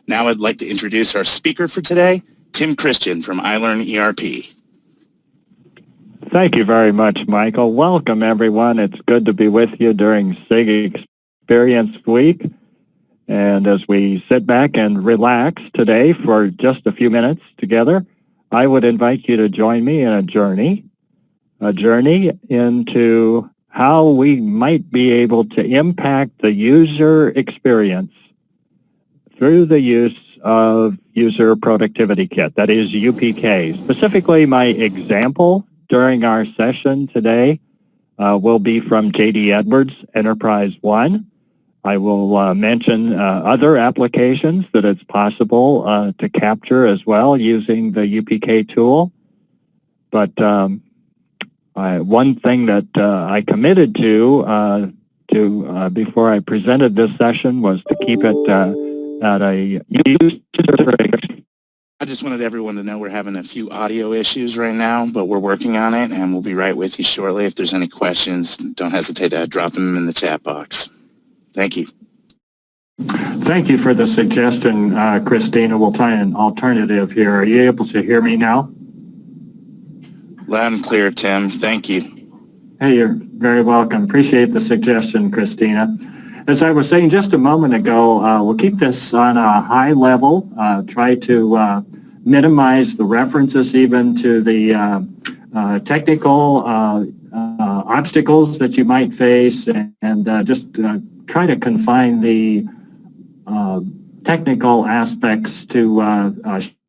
Now I'd like to introduce our speaker for today, Tim Christian from iLearnERP. Thank you very much, Michael. Welcome, everyone. It's good to be with you during SIG Experience Week. And as we sit back and relax today for just a few minutes together, I would invite you to join me in a journey into how we might be able to impact the user experience through the use of User Productivity Kit, that is UPK. Specifically, my example during our session today will be from JD Edwards Enterprise One. I will mention other applications that it's possible to capture as well using the UPK tool. But one thing that I committed to before I presented this session was to keep it at a user. I just wanted everyone to know we're having a few audio issues right now, but we're working on it, and we'll be right with you shortly. If there's any questions, don't hesitate to drop them in the chat box. Thank you. Thank you for the suggestion, Christina. We'll try an alternative here. Are you able to hear me now? Loud and clear, Tim. Thank you. Hey, you're very welcome. Appreciate the suggestion, Christina. As I was saying just a moment ago, we'll keep this on a high level, try to minimize the references even to the technical obstacles that you might face, and just try to confine the technical aspects to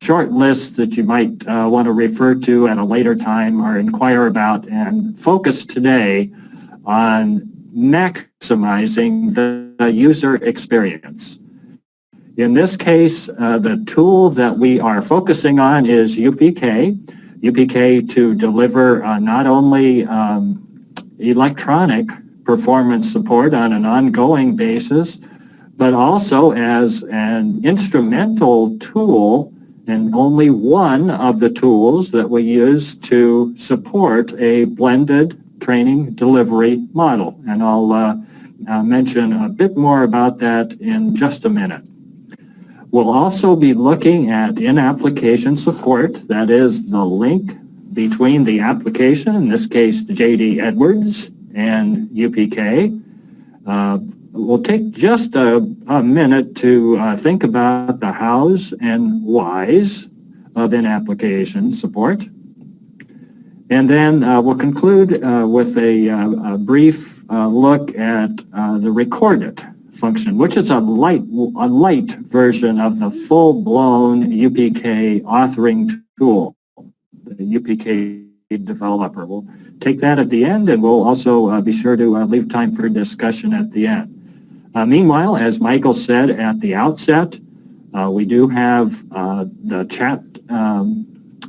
short lists that you might want to refer to at a later time or inquire about, and focus today on maximizing the user experience. In this case, the tool that we are focusing on is UPK. UPK to deliver not only electronic performance support on an ongoing basis, but also as an instrumental tool, and only one of the tools that we use to support a blended training delivery model. And I'll mention a bit more about that in just a minute. We'll also be looking at in-application support, that is the link between the application, in this case JD Edwards, and UPK. We'll take just a minute to think about the hows and whys of in-application support. And then we'll conclude with a brief look at the record it function, which is a light version of the full-blown UPK authoring tool, the UPK developer. We'll take that at the end, and we'll also be sure to leave time for discussion at the end. Meanwhile, as Michael said at the outset, we do have the chat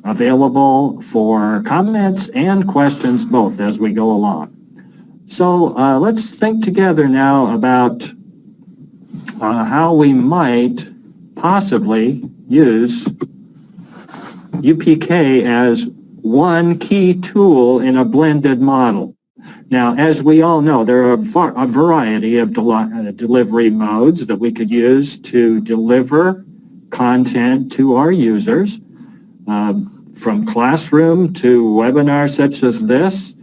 available for comments and questions both as we go along. So let's think together now about how we might possibly use UPK as one key tool in a blended model. Now, as we all know, there are a variety of delivery modes that we could use to deliver content to our users. From classroom to webinars such as this,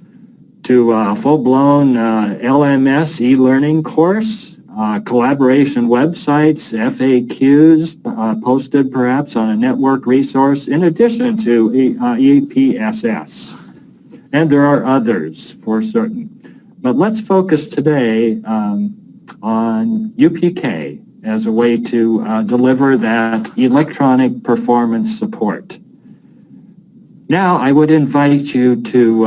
to a full-blown LMS e-learning course, collaboration websites, FAQs posted perhaps on a network resource, in addition to EPSS. And there are others for certain. But let's focus today on UPK as a way to deliver that electronic performance support. Now, I would invite you to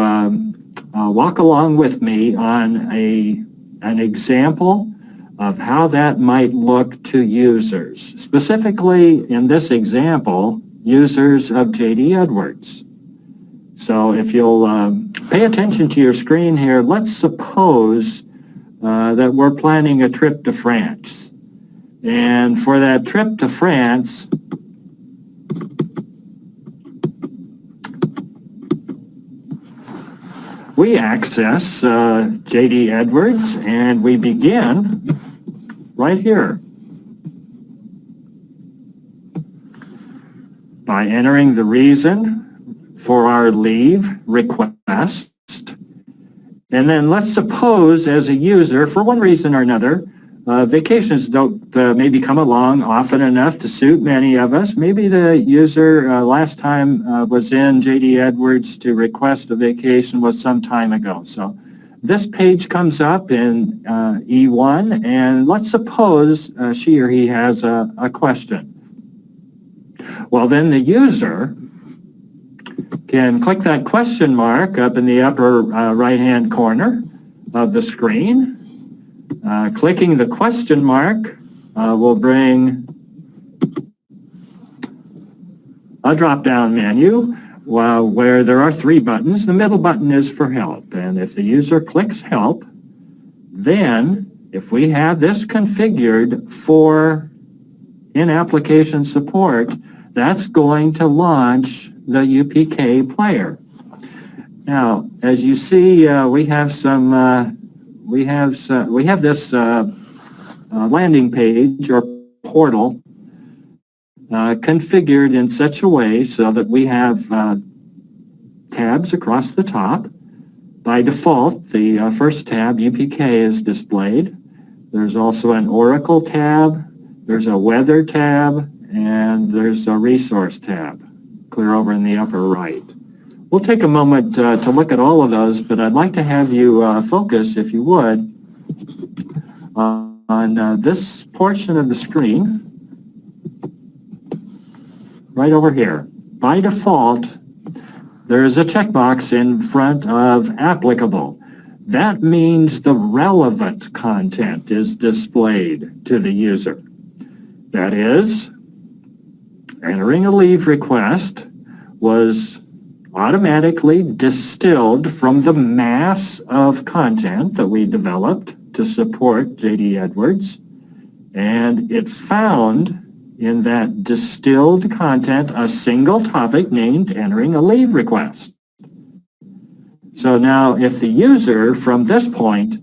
walk along with me on an example of how that might look to users. Specifically, in this example, users of JD Edwards. So if you'll pay attention to your screen here, let's suppose that we're planning a trip to France. And for that trip to France, we access JD Edwards, and we begin right here. by entering the reason for our leave request. And then let's suppose as a user, for one reason or another, vacations don't maybe come along often enough to suit many of us. Maybe the user last time was in JD Edwards to request a vacation was some time ago. So this page comes up in E1, and let's suppose she or he has a question. Well, then the user can click that question mark up in the upper right-hand corner of the screen. Clicking the question mark will bring a drop-down menu where there are 3 buttons. The middle button is for help, and if the user clicks help, then if we have this configured for in-application support, that's going to launch the UPK player. Now, as you see, we have this landing page or portal configured in such a way so that we have tabs across the top. By default, the first tab, UPK, is displayed. There's also an Oracle tab, there's a Weather tab, and there's a Resource tab, clear over in the upper right. We'll take a moment to look at all of those, but I'd like to have you focus, if you would, on this portion of the screen, right over here. By default, there's a checkbox in front of applicable. That means the relevant content is displayed to the user. That is, entering a leave request was automatically distilled from the mass of content that we developed to support JD Edwards, and it found in that distilled content a single topic named entering a leave request. So now if the user from this point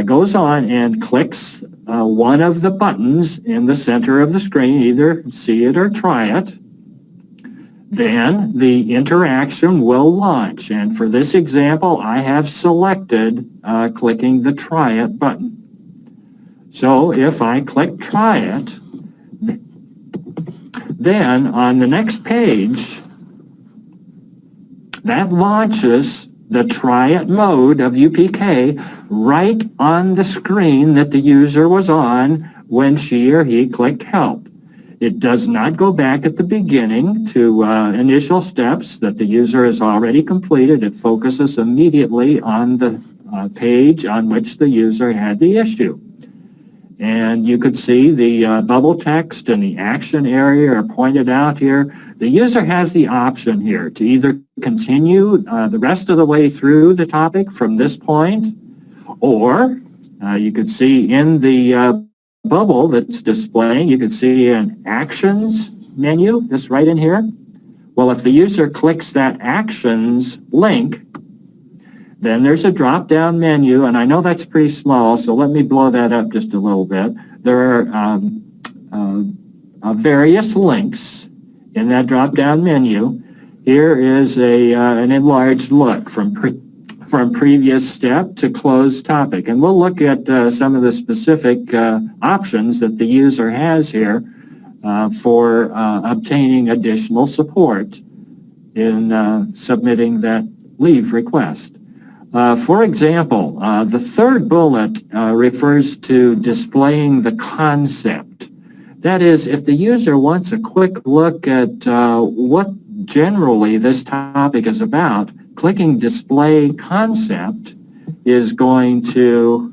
goes on and clicks one of the buttons in the center of the screen, either see it or try it, then the interaction will launch. And for this example, I have selected clicking the Try It button. So if I click Try It, then on the next page, that launches the Try It mode of UPK right on the screen that the user was on when she or he clicked Help. It does not go back at the beginning to initial steps that the user has already completed. It focuses immediately on the page on which the user had the issue. And you could see the bubble text and the action area are pointed out here. The user has the option here to either continue the rest of the way through the topic from this point, or you could see in the bubble that's displaying, you can see an Actions menu, this right in here. Well, if the user clicks that Actions link, then there's a drop-down menu, and I know that's pretty small, so let me blow that up just a little bit. There are various links in that drop-down menu. Here is an enlarged look from previous step to closed topic, and we'll look at some of the specific options that the user has here for obtaining additional support in submitting that leave request. For example, the third bullet refers to displaying the concept. That is, if the user wants a quick look at what generally this topic is about, clicking Display Concept is going to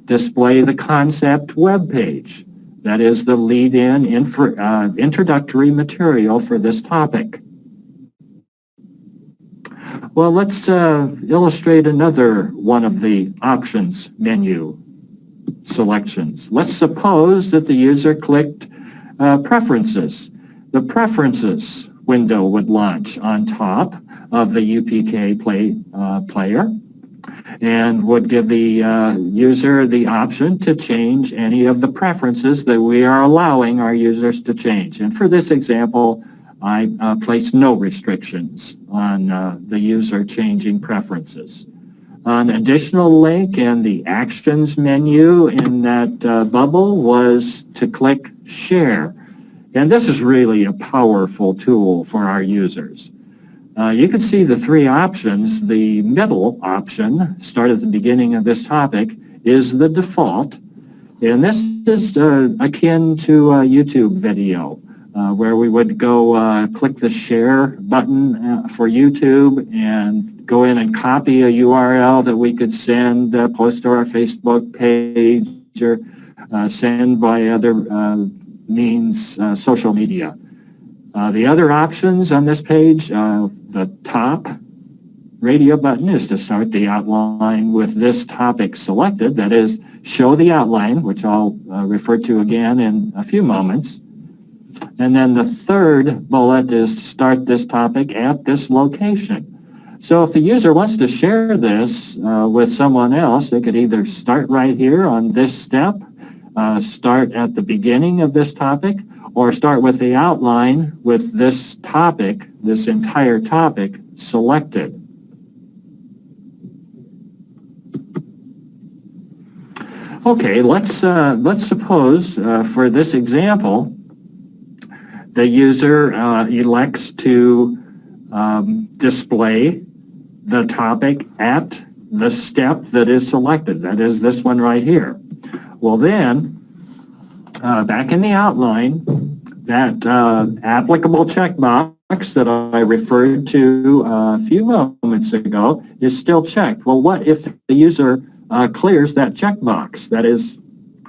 display the concept web page. That is the lead-in introductory material for this topic. Well, let's illustrate another one of the options menu selections. Let's suppose that the user clicked Preferences. The Preferences window would launch on top of the UPK player and would give the user the option to change any of the preferences that we are allowing our users to change. And for this example, I place no restrictions on the user changing preferences. An additional link in the Actions menu in that bubble was to click Share. And this is really a powerful tool for our users. You can see the three options. The middle option, start at the beginning of this topic, is the default. And this is akin to a YouTube video, where we would go click the share button for YouTube and go in and copy a URL that we could send, post to our Facebook page, or send by other means, social media. The other options on this page, the top radio button is to start the outline with this topic selected. That is, show the outline, which I'll refer to again in a few moments. And then the third bullet is to start this topic at this location. So if the user wants to share this with someone else, they could either start right here on this step, start at the beginning of this topic, or start with the outline with this topic, this entire topic, selected. Okay, let's suppose for this example, the user elects to display the topic at the step that is selected. That is this one right here. Well then, back in the outline, that applicable checkbox that I referred to a few moments ago is still checked. Well, what if the user clears that checkbox? That is,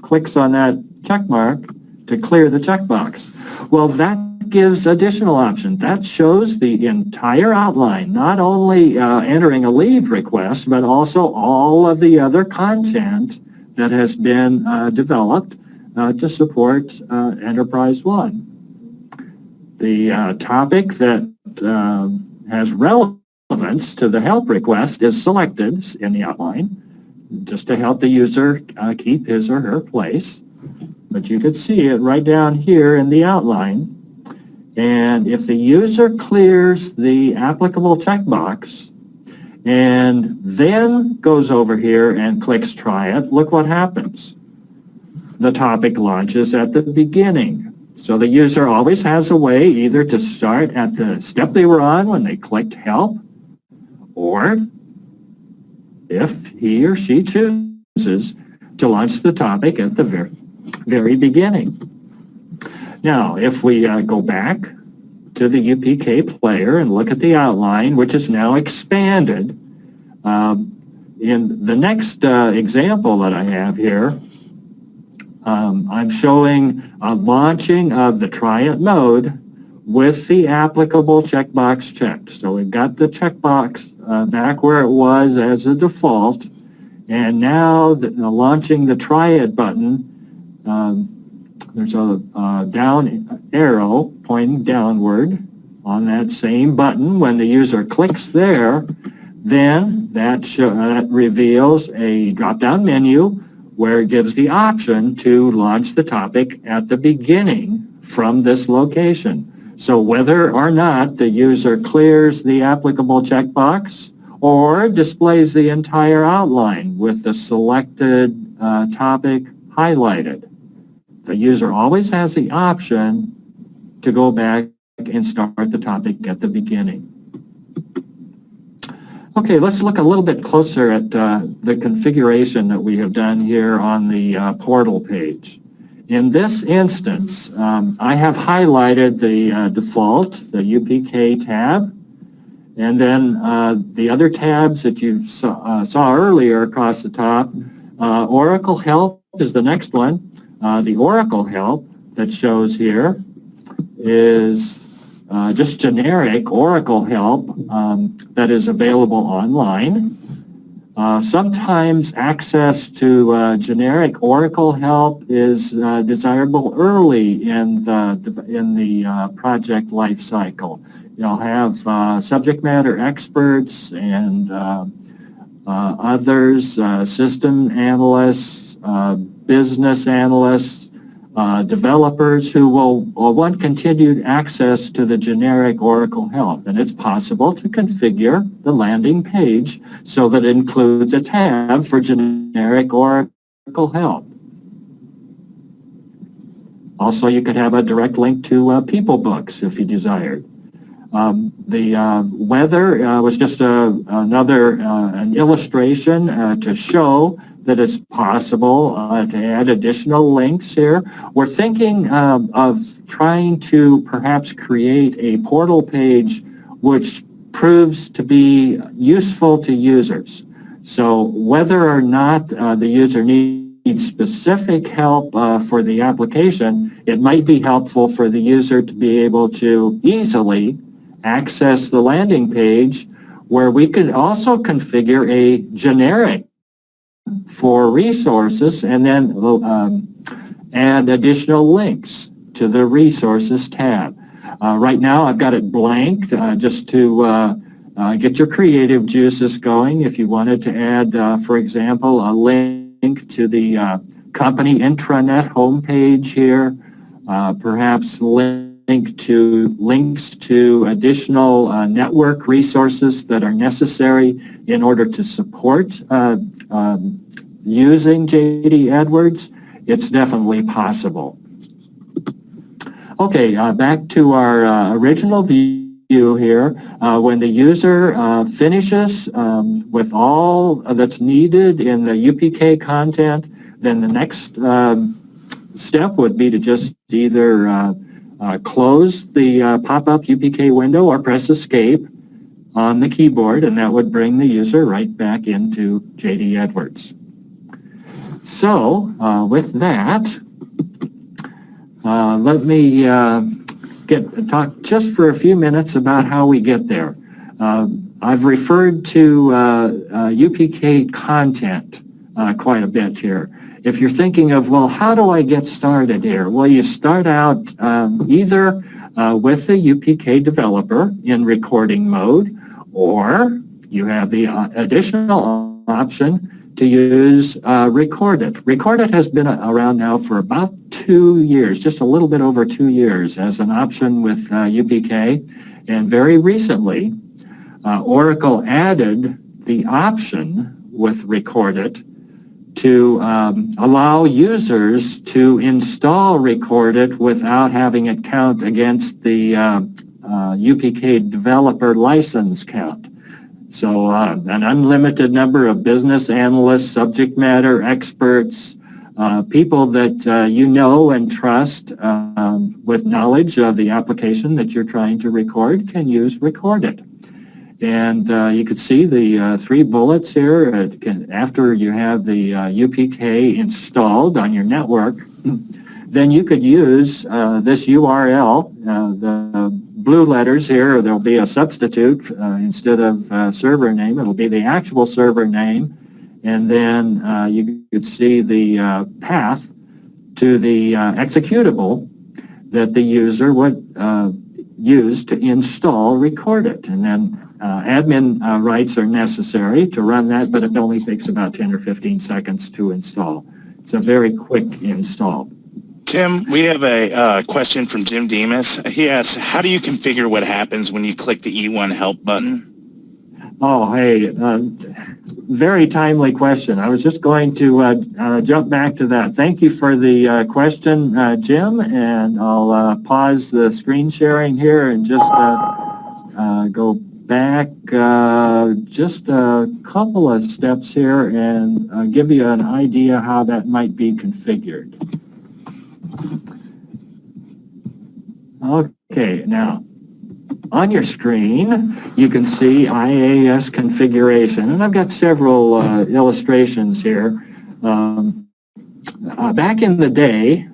clicks on that check mark to clear the checkbox. Well, that gives additional option. That shows the entire outline, not only entering a leave request, but also all of the other content that has been developed to support Enterprise One. The topic that has relevance to the help request is selected in the outline, just to help the user keep his or her place. But you can see it right down here in the outline. And if the user clears the applicable checkbox and then goes over here and clicks Try It, look what happens. The topic launches at the beginning. So the user always has a way either to start at the step they were on when they clicked Help, or if he or she chooses, to launch the topic at the very beginning. Now, if we go back to the UPK player and look at the outline, which is now expanded, in the next example that I have here, I'm showing a launching of the Try It mode with the applicable checkbox checked. So we've got the checkbox back where it was as a default, and now launching the Try It button, there's a down arrow pointing downward on that same button. When the user clicks there, then that reveals a drop-down menu where it gives the option to launch the topic at the beginning from this location. So whether or not the user clears the applicable checkbox or displays the entire outline with the selected topic highlighted, the user always has the option to go back and start the topic at the beginning. Okay, let's look a little bit closer at the configuration that we have done here on the portal page. In this instance, I have highlighted the default, the UPK tab, and then the other tabs that you saw earlier across the top. Oracle Help is the next one. The Oracle Help that shows here is just generic Oracle help that is available online. Sometimes access to generic Oracle help is desirable early in the project life cycle. You'll have subject matter experts and others, system analysts, business analysts, developers who will want continued access to the generic Oracle help. And it's possible to configure the landing page so that it includes a tab for generic Oracle help. Also, you could have a direct link to PeopleBooks if you desired. The weather was just an illustration to show that it's possible to add additional links here. We're thinking of trying to perhaps create a portal page which proves to be useful to users. So whether or not the user needs specific help for the application, it might be helpful for the user to be able to easily access the landing page, where we could also configure a generic for resources and then add additional links to the resources tab. Right now I've got it blanked just to get your creative juices going. If you wanted to add, for example, a link to the company intranet homepage here, perhaps links to additional network resources that are necessary in order to support using JD Edwards, it's definitely possible. Okay, back to our original view here. When the user finishes with all that's needed in the UPK content, then the next step would be to just either close the pop-up UPK window or press Escape on the keyboard, and that would bring the user right back into JD Edwards. So with that, let me talk just for a few minutes about how we get there. I've referred to UPK content quite a bit here. If you're thinking of, well, how do I get started here? Well, you start out either with the UPK developer in recording mode, or you have the additional option to use Record It. Record It has been around now for about 2 years, just a little bit over 2 years as an option with UPK. And very recently, Oracle added the option with Record It to allow users to install Record It without having it count against the UPK developer license count. So an unlimited number of business analysts, subject matter experts, people that you know and trust with knowledge of the application that you're trying to record can use Record It. And you could see the 3 bullets here. After you have the UPK installed on your network, then you could use this URL, the blue letters here. There'll be a substitute instead of server name. It'll be the actual server name. And then you could see the path to the executable that the user would use to install Record It. And then admin rights are necessary to run that, but it only takes about 10 or 15 seconds to install. It's a very quick install. Tim, we have a question from Jim Demas. He asks, how do you configure what happens when you click the E1 help button? Oh, hey, very timely question. I was just going to jump back to that. Thank you for the question, Jim, and I'll pause the screen sharing here and just go back just a couple of steps here and give you an idea how that might be configured. Okay, now on your screen you can see IAS configuration, and I've got several illustrations here. Back in the day,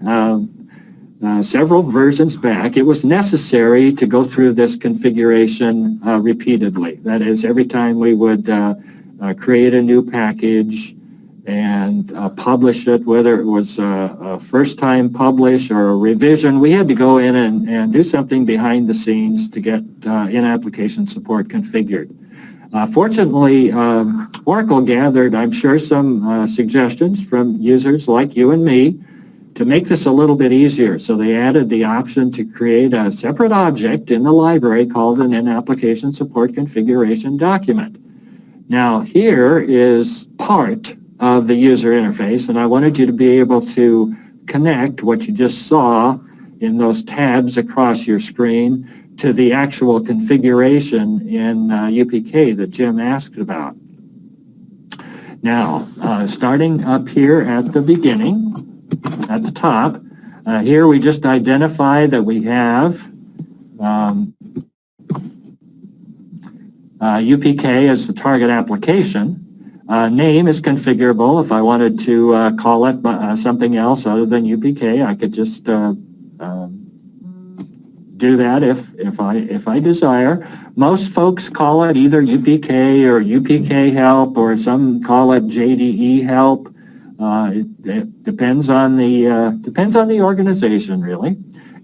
several versions back, it was necessary to go through this configuration repeatedly. That is, every time we would create a new package and publish it, whether it was a first-time publish or a revision, we had to go in and do something behind the scenes to get in-application support configured. Fortunately, Oracle gathered, I'm sure, some suggestions from users like you and me to make this a little bit easier, so they added the option to create a separate object in the library called an in-application support configuration document. Now, here is part of the user interface, and I wanted you to be able to connect what you just saw in those tabs across your screen to the actual configuration in UPK that Jim asked about. Now, starting up here at the beginning, at the top, here we just identify that we have UPK as the target application. Name is configurable. If I wanted to call it something else other than UPK, I could just do that if I desire. Most folks call it either UPK or UPK help, or some call it JDE help. It depends on the organization, really.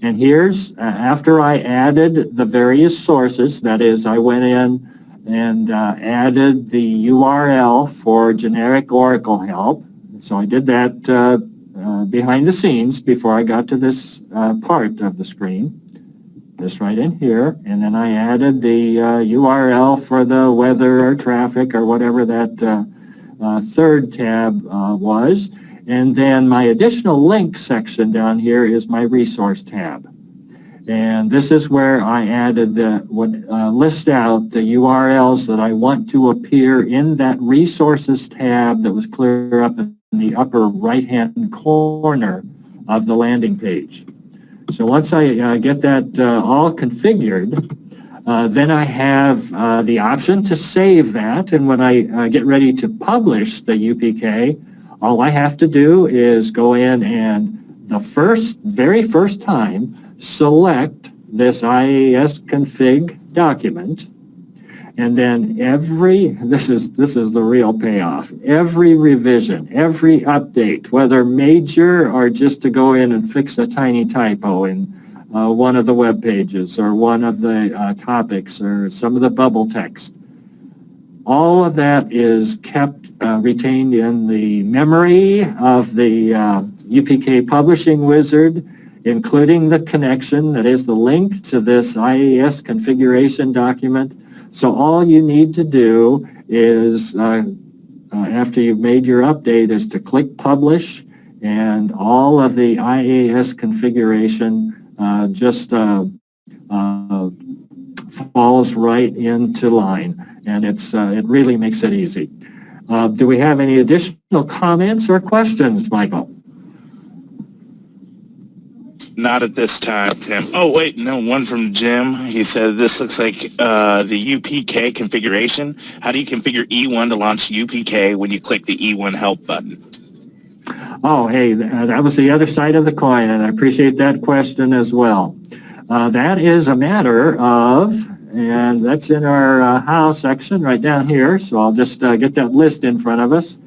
And here's after I added the various sources. That is, I went in and added the URL for generic Oracle help. So I did that behind the scenes before I got to this part of the screen. This right in here, and then I added the URL for the weather or traffic or whatever that third tab was. And then my additional link section down here is my resource tab. And this is where I added list out the URLs that I want to appear in that resources tab that was clear up in the upper right-hand corner of the landing page. So once I get that all configured, then I have the option to save that. And when I get ready to publish the UPK, all I have to do is go in and the very first time select this IAS config document. And then this is the real payoff, every revision, every update, whether major or just to go in and fix a tiny typo in one of the web pages or one of the topics or some of the bubble text, all of that is kept retained in the memory of the UPK publishing wizard, including the connection, that is the link to this IAS configuration document. So all you need to do is, after you've made your update, is to click Publish, and all of the IAS configuration just falls right into line, and it really makes it easy. Do we have any additional comments or questions, Michael? Not at this time, Tim. Oh, wait, no, one from Jim. He said this looks like the UPK configuration. How do you configure E1 to launch UPK when you click the E1 help button? Oh, hey, that was the other side of the coin, and I appreciate that question as well. That is a matter of, and that's in our How section right down here, so I'll just get that list in front of us.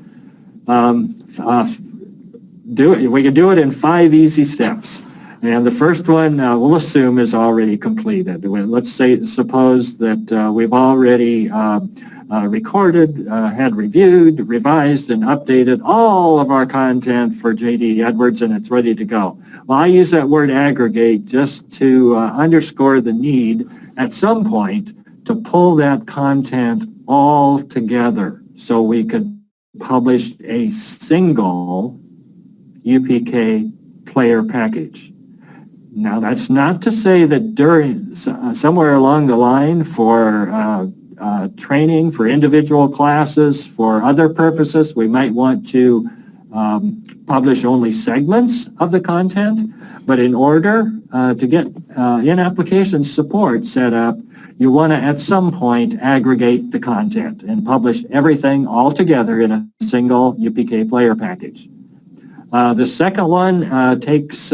We can do it in 5 easy steps. And the first one we'll assume is already completed. Let's suppose that we've already recorded, had reviewed, revised, and updated all of our content for JD Edwards, and it's ready to go. Well, I use that word aggregate just to underscore the need at some point to pull that content all together so we could publish a single UPK player package. Now, that's not to say that during somewhere along the line for training, for individual classes, for other purposes, we might want to publish only segments of the content. But in order to get in-application support set up, you want to at some point aggregate the content and publish everything all together in a single UPK player package. The second one takes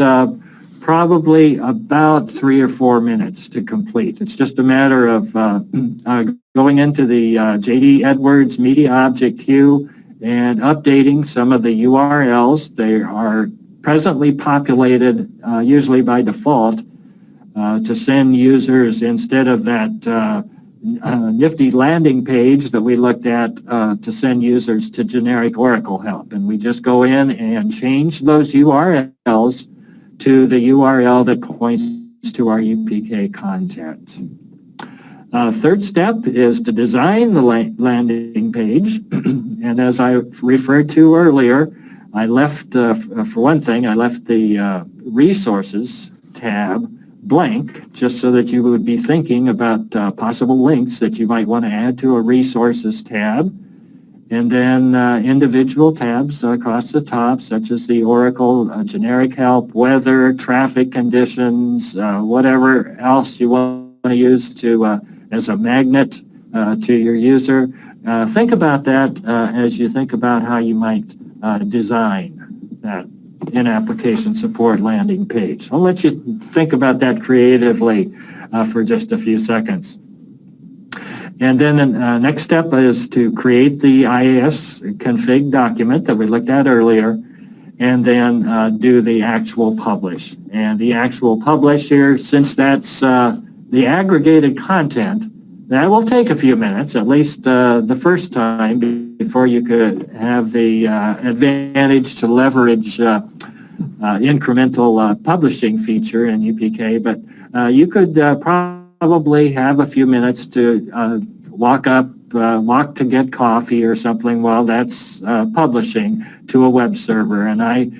probably about 3 or 4 minutes to complete. It's just a matter of going into the JD Edwards Media Object Queue and updating some of the URLs. They are presently populated, usually by default, to send users, instead of that nifty landing page that we looked at to send users to generic Oracle help. And we just go in and change those URLs to the URL that points to our UPK content. Third step is to design the landing page. And as I referred to earlier, I left, for one thing, I left the resources tab blank, just so that you would be thinking about possible links that you might want to add to a resources tab. And then individual tabs across the top, such as the Oracle generic help, weather, traffic conditions, whatever else you want to use to as a magnet to your user. Think about that as you think about how you might design that in-application support landing page. I'll let you think about that creatively for just a few seconds. And then the next step is to create the IAS config document that we looked at earlier, and then do the actual publish. And the actual publish here, since that's the aggregated content, that will take a few minutes, at least the first time, before you could have the advantage to leverage incremental publishing feature in UPK. But you could probably have a few minutes to walk to get coffee or something while that's publishing to a web server. And I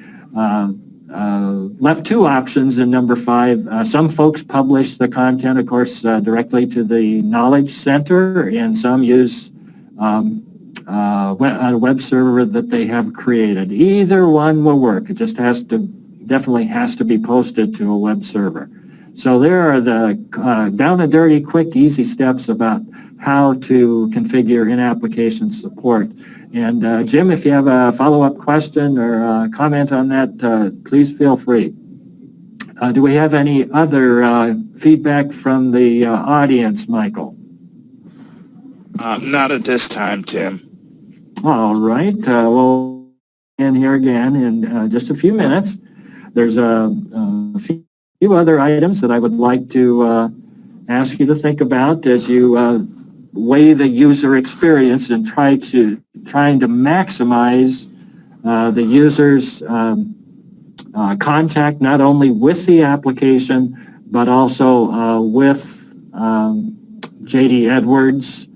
left two options in number 5. Some folks publish the content, of course, directly to the Knowledge Center, and some use a web server that they have created. Either one will work. It just definitely has to be posted to a web server. So there are the down and dirty, quick, easy steps about how to configure in-application support. And Jim, if you have a follow-up question or comment on that, please feel free. Do we have any other feedback from the audience, Michael? Not at this time, Tim. All right. We'll in here again in just a few minutes. There's a few other items that I would like to ask you to think about as you weigh the user experience and trying to maximize the user's contact not only with the application but also with JD Edwards.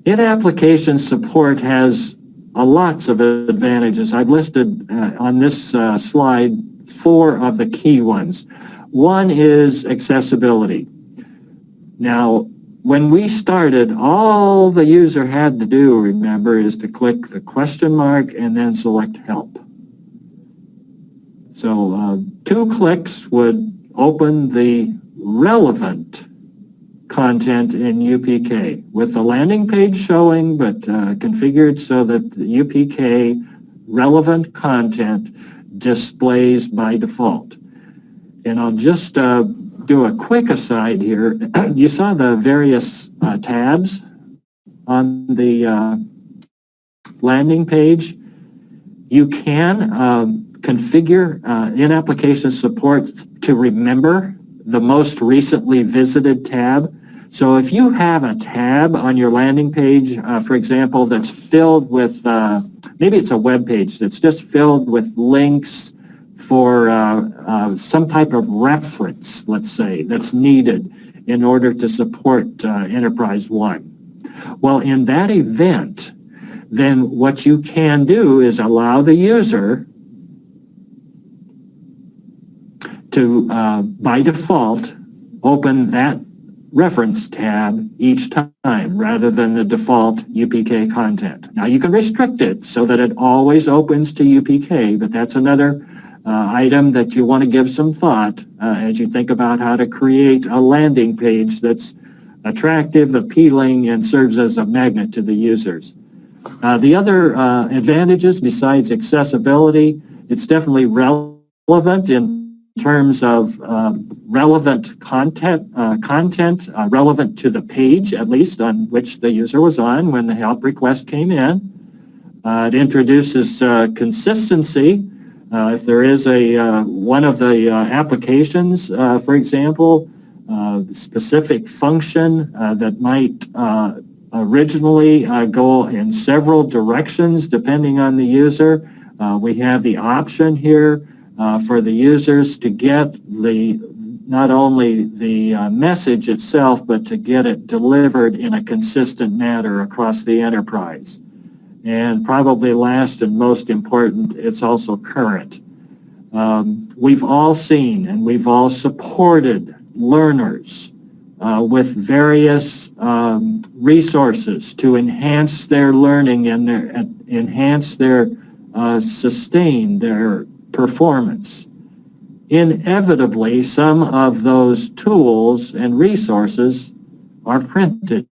In-application support has lots of advantages. I've listed on this slide 4 of the key ones. One is accessibility. Now, when we started, all the user had to do, remember, is to click the question mark and then select help. So 2 clicks would open the relevant content in UPK with the landing page showing, but configured so that the UPK relevant content displays by default. And I'll just do a quick aside here. You saw the various tabs on the landing page. You can configure in-application support to remember the most recently visited tab. So if you have a tab on your landing page, for example, that's filled with, maybe it's a web page that's just filled with links for some type of reference, let's say, that's needed in order to support Enterprise One. Well, in that event, then what you can do is allow the user to, by default, open that reference tab each time rather than the default UPK content. Now, you can restrict it so that it always opens to UPK, but that's another item that you want to give some thought as you think about how to create a landing page that's attractive, appealing, and serves as a magnet to the users. The other advantages besides accessibility, it's definitely relevant in terms of relevant content, relevant to the page, at least on which the user was on when the help request came in. It introduces consistency. If there is one of the applications, for example, the specific function that might originally go in several directions depending on the user. We have the option here for the users to get not only the message itself, but to get it delivered in a consistent manner across the enterprise. And probably last and most important, it's also current. We've all seen and we've all supported learners with various resources to enhance their learning and sustain their performance. Inevitably, some of those tools and resources are printed.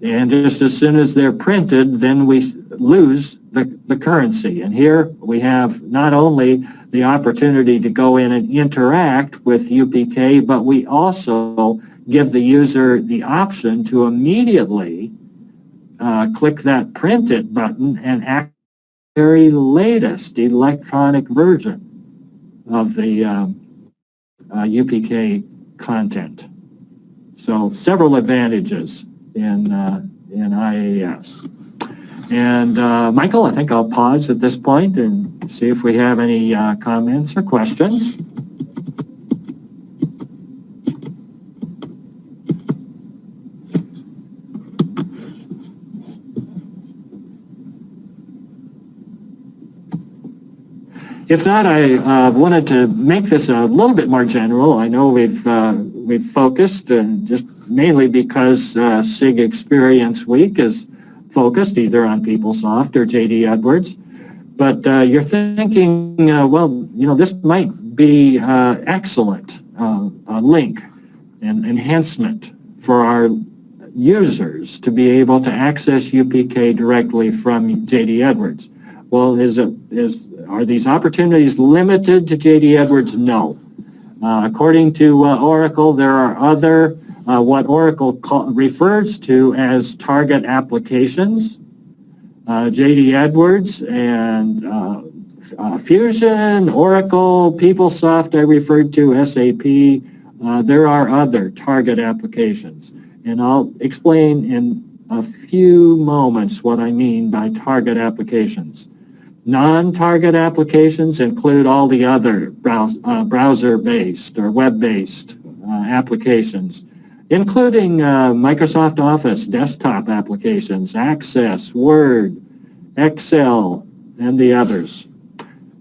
And just as soon as they're printed, then we lose the currency. And here we have not only the opportunity to go in and interact with UPK, but we also give the user the option to immediately click that print it button and access the very latest electronic version of the UPK content. So several advantages in IAS. And Michael, I think I'll pause at this point and see if we have any comments or questions. If not, I wanted to make this a little bit more general. I know we've focused, and just mainly because SIG Experience Week is focused either on PeopleSoft or JD Edwards. But you're thinking, well, you know, this might be excellent link and enhancement for our users to be able to access UPK directly from JD Edwards. Well, are these opportunities limited to JD Edwards? No. According to Oracle, there are other, what Oracle refers to as target applications. JD Edwards and Fusion, Oracle, PeopleSoft I referred to, SAP. There are other target applications. And I'll explain in a few moments what I mean by target applications. Non-target applications include all the other browser-based or web-based applications, including Microsoft Office desktop applications, Access, Word, Excel, and the others.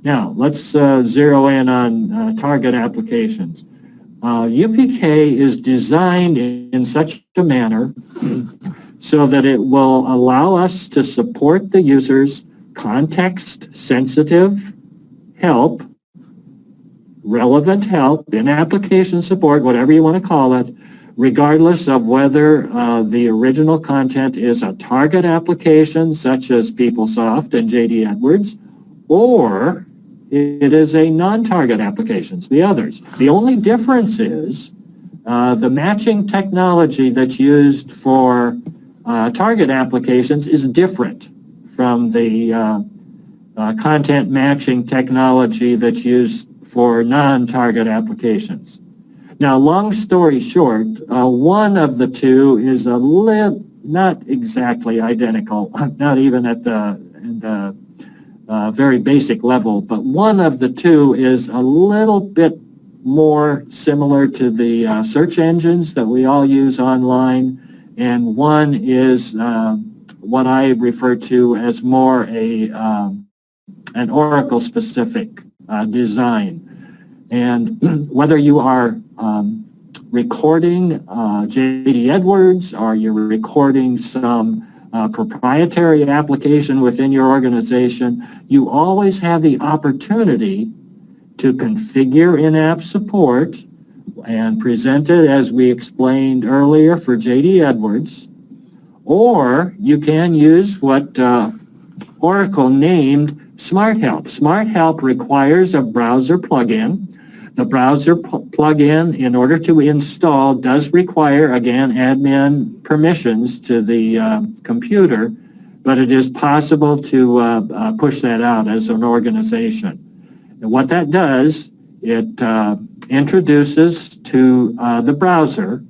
Now, let's zero in on target applications. UPK is designed in such a manner so that it will allow us to support the user's context-sensitive help, relevant help in application support, whatever you want to call it, regardless of whether the original content is a target application such as PeopleSoft and JD Edwards, or it is a non-target applications, the others. The only difference is the matching technology that's used for target applications is different from the content matching technology that's used for non-target applications. Now, long story short, one of the two is not exactly identical, not even at the very basic level, but one of the two is a little bit more similar to the search engines that we all use online, and one is what I refer to as more an Oracle-specific design. And whether you are recording JD Edwards or you're recording some proprietary application within your organization, you always have the opportunity to configure in-app support and present it as we explained earlier for JD Edwards, or you can use what Oracle named Smart Help. Smart Help requires a browser plugin. The browser plugin, in order to install, does require, again, admin permissions to the computer, but it is possible to push that out as an organization. And what that does, it introduces to the browser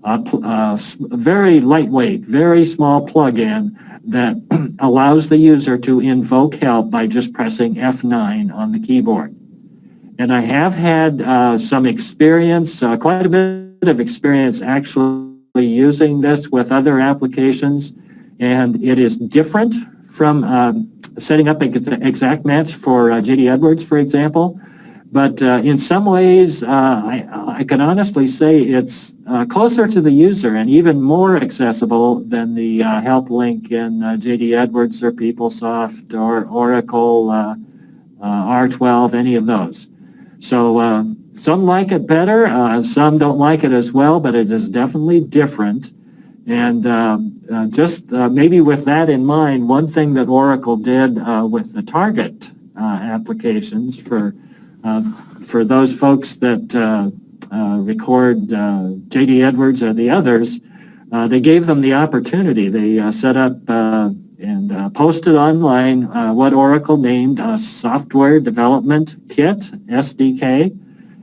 a very lightweight, very small plugin that allows the user to invoke help by just pressing F9 on the keyboard. And I have had some experience, quite a bit of experience actually using this with other applications, and it is different from setting up an exact match for JD Edwards, for example. But in some ways, I can honestly say it's closer to the user and even more accessible than the help link in JD Edwards or PeopleSoft or Oracle R12, any of those. So some like it better, some don't like it as well, but it is definitely different. And just maybe with that in mind, one thing that Oracle did with the target applications for those folks that record JD Edwards or the others, they gave them the opportunity. They set up and posted online what Oracle named a Software Development Kit, SDK.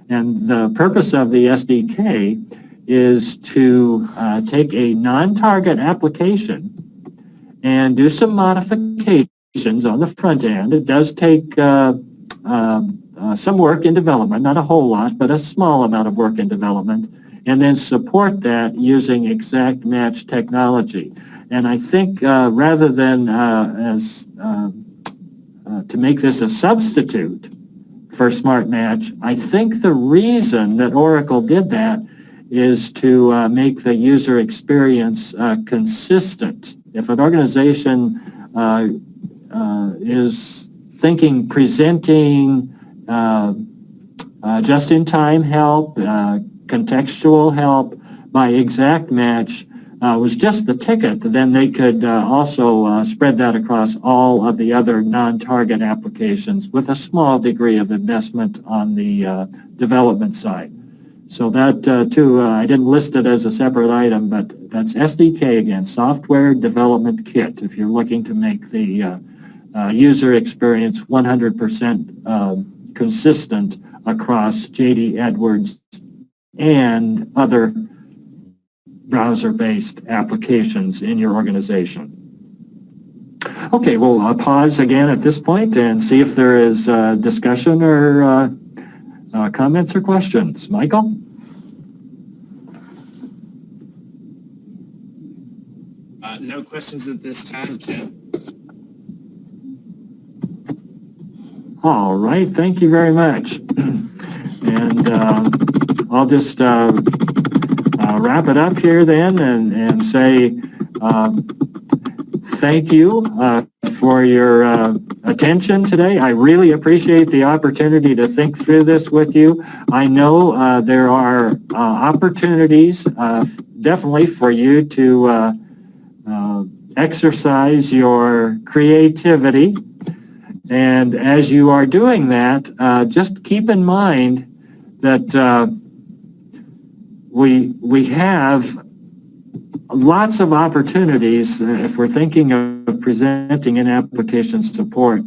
And the purpose of the SDK is to take a non-target application and do some modifications on the front end. It does take some work in development, not a whole lot, but a small amount of work in development, and then support that using exact match technology. And I think rather than to make this a substitute for Smart Match, I think the reason that Oracle did that is to make the user experience consistent. If an organization is thinking presenting just-in-time help, contextual help by exact match was just the ticket, then they could also spread that across all of the other non-target applications with a small degree of investment on the development side. So that too, I didn't list it as a separate item, but that's SDK again, Software Development Kit, if you're looking to make the user experience 100% consistent across JD Edwards and other browser-based applications in your organization. Okay, we'll pause again at this point and see if there is discussion or comments or questions. Michael? No questions at this time, Tim. All right, thank you very much. And I'll just wrap it up here then and say thank you for your attention today. I really appreciate the opportunity to think through this with you. I know there are opportunities definitely for you to exercise your creativity. And as you are doing that, just keep in mind that we have lots of opportunities, if we're thinking of presenting in application support,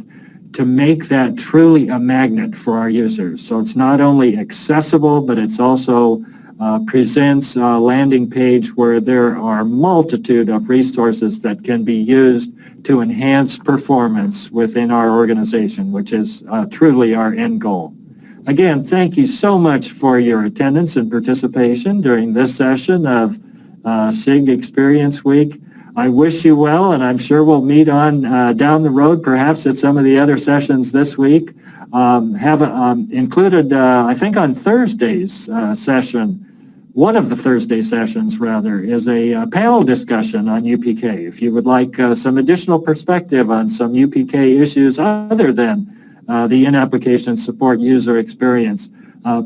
to make that truly a magnet for our users. So it's not only accessible, but it's also presents a landing page where there are a multitude of resources that can be used to enhance performance within our organization, which is truly our end goal. Again, thank you so much for your attendance and participation during this session of SIG Experience Week. I wish you well, and I'm sure we'll meet on down the road, perhaps at some of the other sessions this week. Have included, I think on Thursday's session, one of the Thursday sessions, rather, is a panel discussion on UPK. If you would like some additional perspective on some UPK issues other than the in-application support user experience,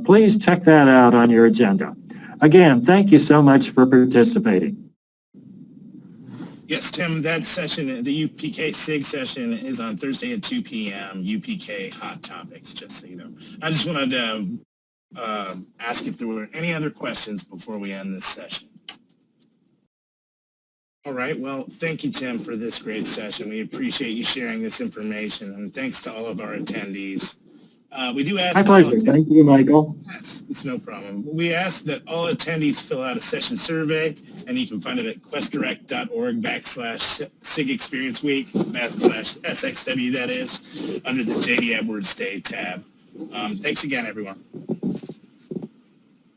please check that out on your agenda. Again, thank you so much for participating. Yes, Tim, that session, the UPK SIG session is on Thursday at 2 p.m., UPK Hot Topics, just so you know. I just wanted to ask if there were any other questions before we end this session. All right, well, thank you, Tim, for this great session. We appreciate you sharing this information, and thanks to all of our attendees. We do ask My that all pleasure. Thank you, Michael. Yes, it's no problem. We ask that all attendees fill out a session survey, and you can find it at questdirect.org/SIG Experience Week /SXW, that is, under the JD Edwards Day tab. Thanks again, everyone.